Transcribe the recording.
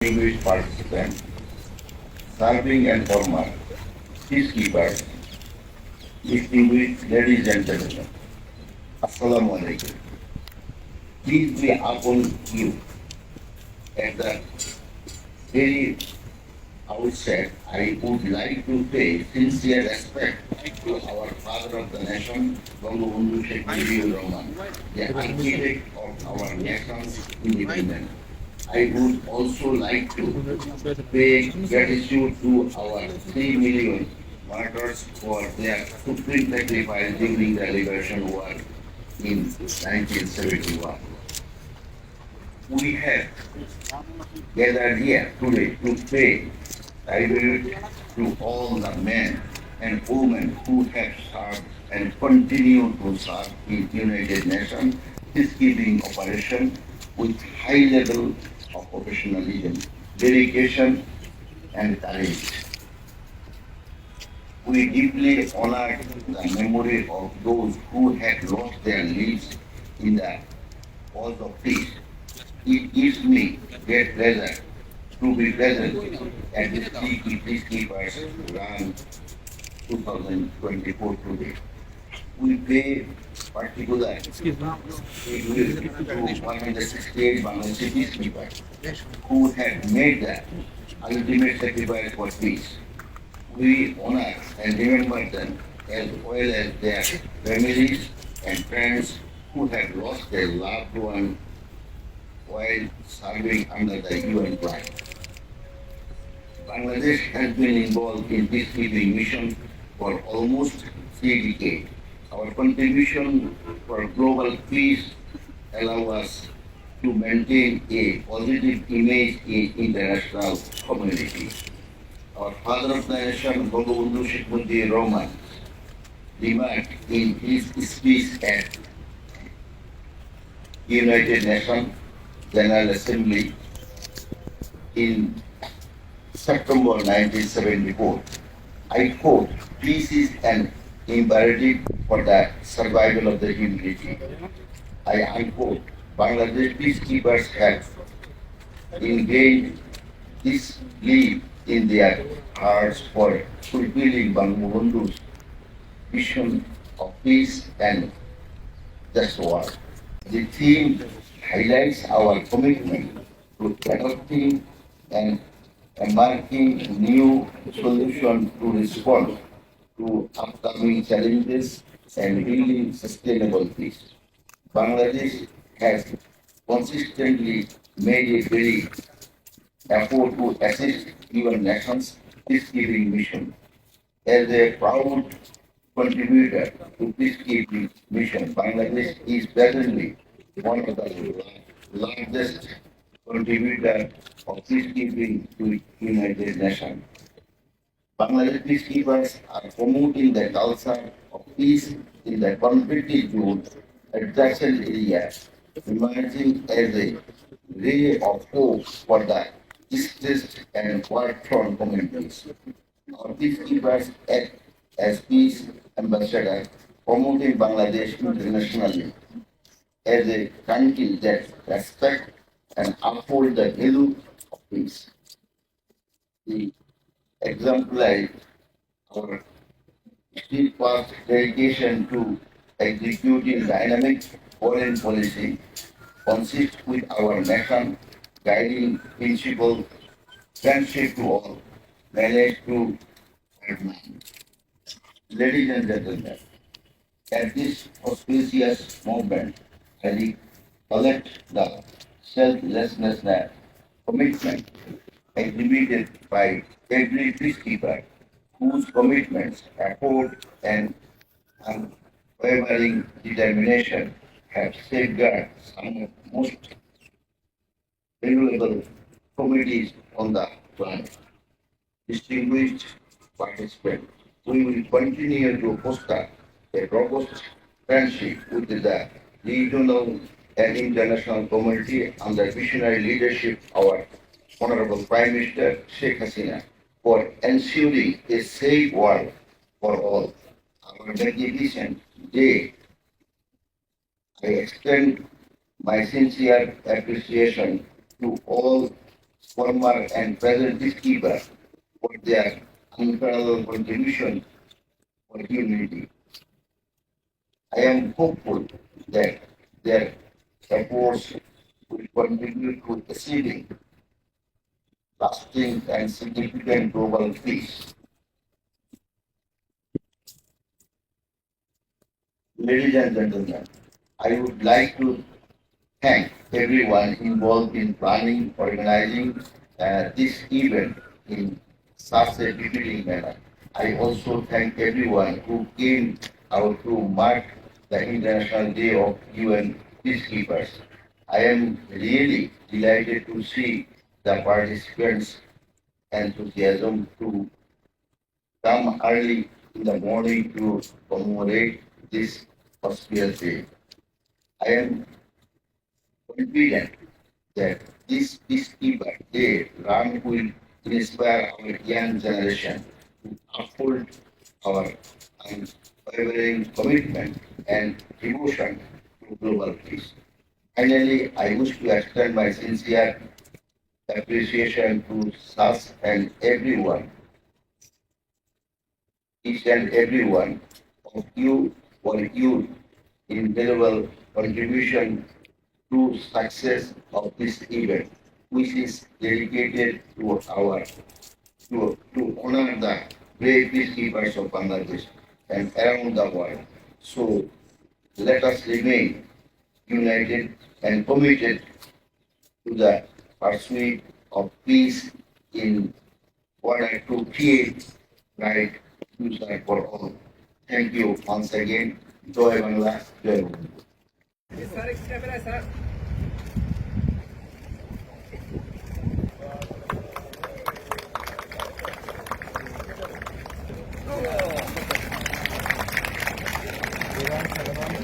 Distinguished participants, serving and former peacekeepers, distinguished ladies and gentlemen, Assalamu alaikum. Please be upon you. At the very outset, I would like to pay sincere respect to our father of the nation, Bangabandhu Sheikh Mujibur Rahman, the architect of our nation's independence. I would also like to pay gratitude to our 3 million martyrs for their supreme sacrifice during the liberation war in 1971. We have gathered here today to pay tribute to all the men and women who have served and continue to serve in United Nations peacekeeping operation with high level of professionalism, dedication, and courage. We deeply honor the memory of those who had lost their lives in the cause of peace. It gives me great pleasure to be present at this Peacekeepers Run 2024 today. We pay particular tribute to 168 Bangladeshi peacekeepers who have made the ultimate sacrifice for peace. We honor and remember them as well as their families and friends who have lost their loved one while serving under the UN flag. Bangladesh has been involved in peacekeeping mission for almost 3 decades. Our contribution for global peace allows us to maintain a positive image in international community. Our father of the nation, Bangabandhu Sheikh Mujibur Rahman, remarked in his speech at United Nations General Assembly in September 1974. I quote, peace is an imperative for the survival of the humanity. I unquote, Bangladesh peacekeepers have ingrained this belief in their hearts for fulfilling Bangabandhu's vision of peace and just war. The theme highlights our commitment to adopting and embarking new solutions to respond to upcoming challenges and building sustainable peace. Bangladesh has consistently made a very effort to assist UN Nations peacekeeping mission. As a proud contributor to peacekeeping mission, Bangladesh is presently one of the largest contributors of peacekeeping to United Nations. Bangladesh peacekeepers are promoting the culture of peace in the conflicted zones, adjacent areas, emerging as a ray of hope for the distressed and war-torn communities. Our peacekeepers act as peace ambassadors, promoting Bangladesh internationally as a country that respects and upholds the value of peace. The exemplary our steadfast dedication to executing dynamic foreign policy consists with our nation guiding principle, friendship to all, marriage to all men. Ladies and gentlemen, at this auspicious moment, I collect the selflessness and commitment exhibited by every peacekeeper whose commitments, effort, and unwavering determination have safeguarded some of the most valuable communities on the planet. Distinguished participants, we will continue to foster a robust friendship with the regional and international community under visionary leadership of our Honorable Prime Minister Sheikh Hasina for ensuring a safe world for all. Our magnificent day, I extend my sincere appreciation to all former and present peacekeepers for their unparalleled contribution for humanity. I am hopeful that their efforts will contribute to achieving lasting and significant global peace. Ladies and gentlemen, I would like to thank everyone involved in planning, organizing this event in such a befitting manner. I also thank everyone who came out to mark the International Day of UN Peacekeepers. I am really delighted to see the participants' enthusiasm to come early in the morning to commemorate this auspicious day. I am confident that this Peacekeeper Day run will inspire our young generation to uphold our unwavering commitment and devotion to global peace. Finally, I wish to extend my sincere appreciation to us and everyone, each and every one of you for your invaluable contribution to success of this event, which is dedicated to honor the brave peacekeepers of Bangladesh and around the world. So let us remain united and committed to the pursuit of peace in order to create right future for all. Thank you once again. Joy Bangla, Joy Bangla. Iran Salaman